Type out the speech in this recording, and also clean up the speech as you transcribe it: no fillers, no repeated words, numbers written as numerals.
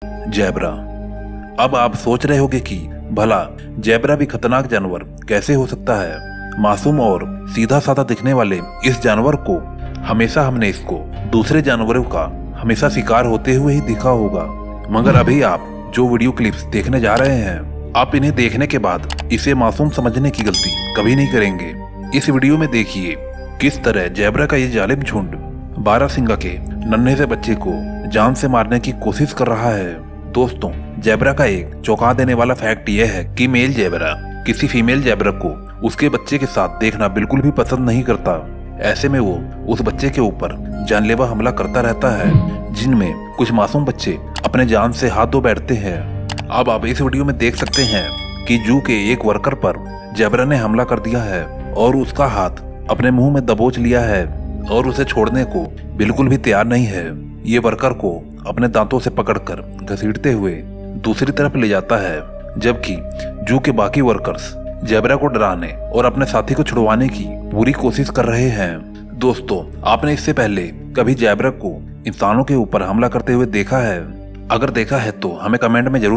Zebra. अब आप सोच रहे होंगे कि भला जैबरा भी खतरनाक जानवर कैसे हो सकता है। मासूम और सीधा साधा दिखने वाले इस जानवर को हमेशा हमने इसको दूसरे जानवरों का हमेशा शिकार होते हुए ही देखा होगा, मगर अभी आप जो वीडियो क्लिप्स देखने जा रहे हैं, आप इन्हें देखने के बाद इसे मासूम समझने की गलती कभी नहीं करेंगे। इस वीडियो में देखिए किस तरह जैबरा का ये जालिम झुंड बारहसिंगा के नन्हे से बच्चे को जान से मारने की कोशिश कर रहा है। दोस्तों, जैबरा का एक चौंका देने वाला फैक्ट यह है कि मेल जैबरा किसी फीमेल जैबरा को उसके बच्चे के साथ देखना बिल्कुल भी पसंद नहीं करता। ऐसे में वो उस बच्चे के ऊपर जानलेवा हमला करता रहता है, जिनमें कुछ मासूम बच्चे अपने जान से हाथ धो बैठते हैं। अब आप इस वीडियो में देख सकते हैं कि जू के एक वर्कर पर जैबरा ने हमला कर दिया है और उसका हाथ अपने मुंह में दबोच लिया है और उसे छोड़ने को बिल्कुल भी तैयार नहीं है। ये वर्कर को अपने दांतों से पकड़कर घसीटते हुए दूसरी तरफ ले जाता है, जबकि जू के बाकी वर्कर्स जैबरा को डराने और अपने साथी को छुड़वाने की पूरी कोशिश कर रहे हैं। दोस्तों, आपने इससे पहले कभी जैबरा को इंसानों के ऊपर हमला करते हुए देखा है? अगर देखा है तो हमें कमेंट में जरूर